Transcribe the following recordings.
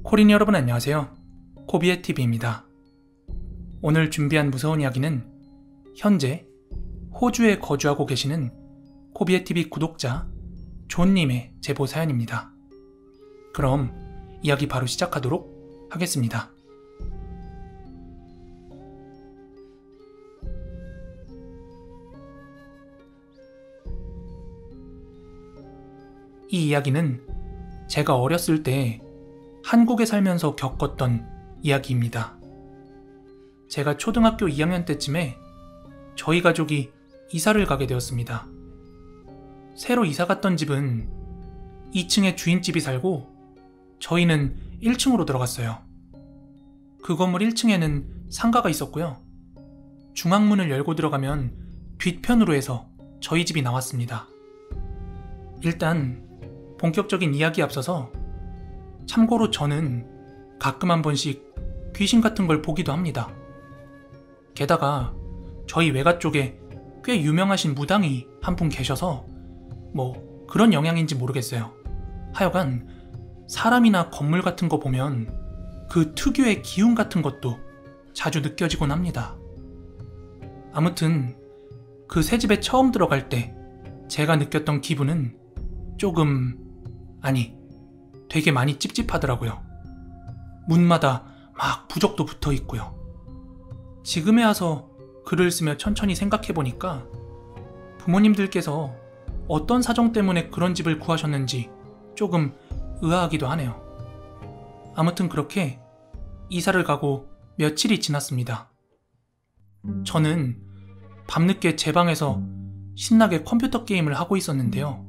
코린 여러분 안녕하세요. 코비애TV입니다. 오늘 준비한 무서운 이야기는 현재 호주에 거주하고 계시는 코비애TV 구독자 존님의 제보 사연입니다. 그럼 이야기 바로 시작하도록 하겠습니다. 이 이야기는 제가 어렸을 때 한국에 살면서 겪었던 이야기입니다. 제가 초등학교 2학년 때쯤에 저희 가족이 이사를 가게 되었습니다. 새로 이사 갔던 집은 2층에 주인집이 살고 저희는 1층으로 들어갔어요. 그 건물 1층에는 상가가 있었고요. 중앙문을 열고 들어가면 뒤편으로 해서 저희 집이 나왔습니다. 일단 본격적인 이야기에 앞서서 참고로 저는 가끔 한 번씩 귀신 같은 걸 보기도 합니다. 게다가 저희 외가 쪽에 꽤 유명하신 무당이 한 분 계셔서 뭐 그런 영향인지 모르겠어요. 하여간 사람이나 건물 같은 거 보면 그 특유의 기운 같은 것도 자주 느껴지곤 합니다. 아무튼 그 새 집에 처음 들어갈 때 제가 느꼈던 기분은 되게 많이 찝찝하더라고요. 문마다 막 부적도 붙어 있고요. 지금에 와서 글을 쓰며 천천히 생각해보니까 부모님들께서 어떤 사정 때문에 그런 집을 구하셨는지 조금 의아하기도 하네요. 아무튼 그렇게 이사를 가고 며칠이 지났습니다. 저는 밤늦게 제 방에서 신나게 컴퓨터 게임을 하고 있었는데요.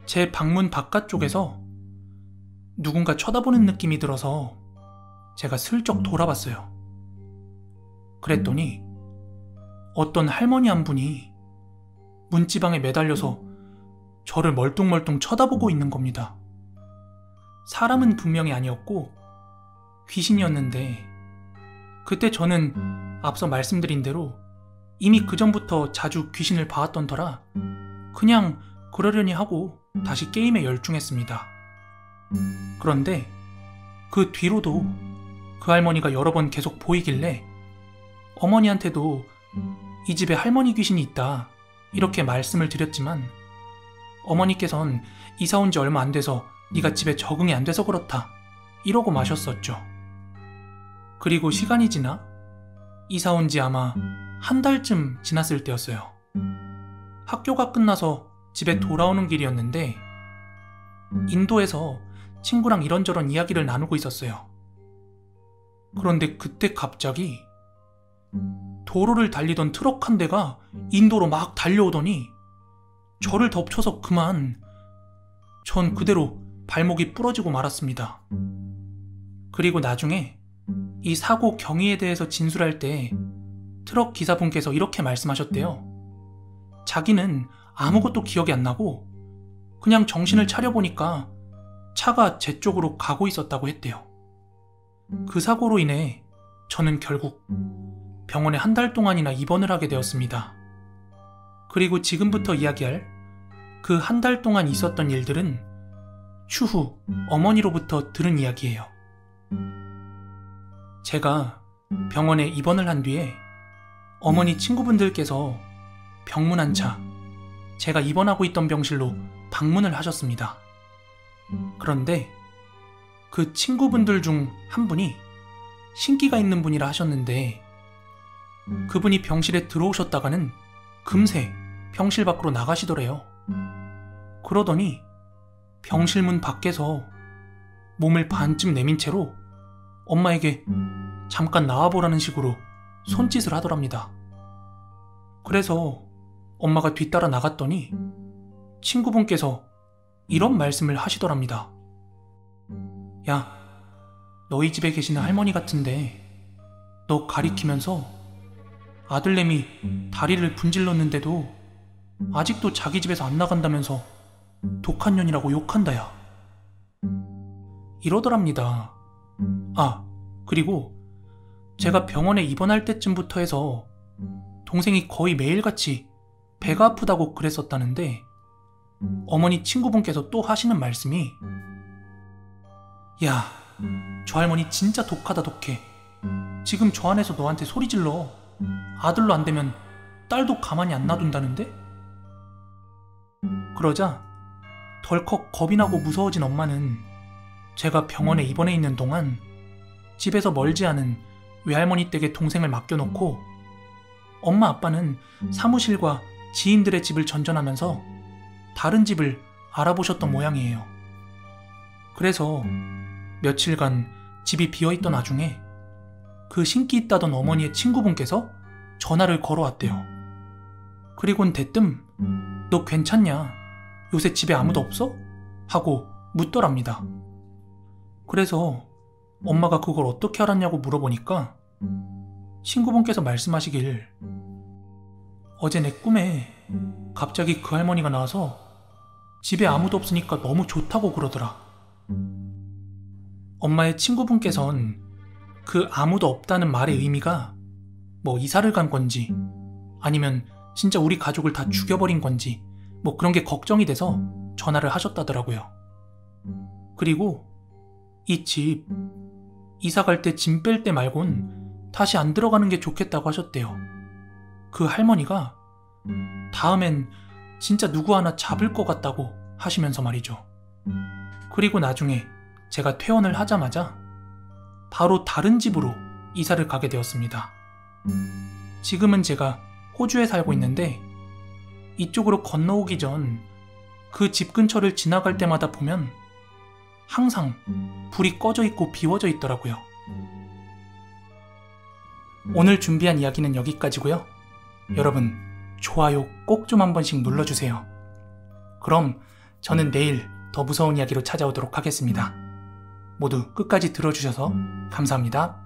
제 방문 바깥쪽에서 누군가 쳐다보는 느낌이 들어서 제가 슬쩍 돌아봤어요. 그랬더니 어떤 할머니 한 분이 문지방에 매달려서 저를 멀뚱멀뚱 쳐다보고 있는 겁니다. 사람은 분명히 아니었고 귀신이었는데 그때 저는 앞서 말씀드린 대로 이미 그 전부터 자주 귀신을 봐왔던 터라 그냥 그러려니 하고 다시 게임에 열중했습니다. 그런데 그 뒤로도 그 할머니가 여러 번 계속 보이길래 어머니한테도 이 집에 할머니 귀신이 있다 이렇게 말씀을 드렸지만 어머니께선 이사 온 지 얼마 안 돼서 네가 집에 적응이 안 돼서 그렇다 이러고 마셨었죠. 그리고 시간이 지나 이사 온 지 아마 한 달쯤 지났을 때였어요. 학교가 끝나서 집에 돌아오는 길이었는데 인도에서 친구랑 이런저런 이야기를 나누고 있었어요. 그런데 그때 갑자기 도로를 달리던 트럭 한 대가 인도로 막 달려오더니 저를 덮쳐서 그만 전 그대로 발목이 부러지고 말았습니다. 그리고 나중에 이 사고 경위에 대해서 진술할 때 트럭 기사분께서 이렇게 말씀하셨대요. 자기는 아무것도 기억이 안 나고 그냥 정신을 차려보니까 차가 제 쪽으로 가고 있었다고 했대요. 그 사고로 인해 저는 결국 병원에 한 달 동안이나 입원을 하게 되었습니다. 그리고 지금부터 이야기할 그 한 달 동안 있었던 일들은 추후 어머니로부터 들은 이야기예요. 제가 병원에 입원을 한 뒤에 어머니 친구분들께서 병문 차 제가 입원하고 있던 병실로 방문을 하셨습니다. 그런데 그 친구분들 중 한 분이 신기가 있는 분이라 하셨는데 그분이 병실에 들어오셨다가는 금세 병실 밖으로 나가시더래요. 그러더니 병실 문 밖에서 몸을 반쯤 내민 채로 엄마에게 잠깐 나와보라는 식으로 손짓을 하더랍니다. 그래서 엄마가 뒤따라 나갔더니 친구분께서 이런 말씀을 하시더랍니다. 야, 너희 집에 계시는 할머니 같은데 너 가리키면서 아들내미 다리를 분질렀는데도 아직도 자기 집에서 안 나간다면서 독한 년이라고 욕한다 야. 이러더랍니다. 그리고 제가 병원에 입원할 때쯤부터 해서 동생이 거의 매일같이 배가 아프다고 그랬었다는데 어머니 친구분께서 또 하시는 말씀이 야, 저 할머니 진짜 독하다 독해. 지금 저 안에서 너한테 소리 질러. 아들로 안 되면 딸도 가만히 안 놔둔다는데? 그러자 덜컥 겁이 나고 무서워진 엄마는 제가 병원에 입원해 있는 동안 집에서 멀지 않은 외할머니 댁에 동생을 맡겨놓고 엄마 아빠는 사무실과 지인들의 집을 전전하면서 다른 집을 알아보셨던 모양이에요. 그래서 며칠간 집이 비어있던 와중에 그 신기 있다던 어머니의 친구분께서 전화를 걸어왔대요. 그리곤 대뜸 너 괜찮냐? 요새 집에 아무도 없어? 하고 묻더랍니다. 그래서 엄마가 그걸 어떻게 알았냐고 물어보니까 친구분께서 말씀하시길 어제 내 꿈에 갑자기 그 할머니가 나와서 집에 아무도 없으니까 너무 좋다고 그러더라. 엄마의 친구분께선 그 아무도 없다는 말의 의미가 뭐 이사를 간 건지 아니면 진짜 우리 가족을 다 죽여버린 건지 뭐 그런 게 걱정이 돼서 전화를 하셨다더라고요. 그리고 이 집 이사 갈 때 짐 뺄 때 말곤 다시 안 들어가는 게 좋겠다고 하셨대요. 그 할머니가 다음엔 진짜 누구 하나 잡을 것 같다고 하시면서 말이죠. 그리고 나중에 제가 퇴원을 하자마자 바로 다른 집으로 이사를 가게 되었습니다. 지금은 제가 호주에 살고 있는데 이쪽으로 건너오기 전 그 집 근처를 지나갈 때마다 보면 항상 불이 꺼져 있고 비워져 있더라고요. 오늘 준비한 이야기는 여기까지고요. 여러분 좋아요 꼭 좀 한 번씩 눌러주세요. 그럼 저는 내일 더 무서운 이야기로 찾아오도록 하겠습니다. 모두 끝까지 들어주셔서 감사합니다.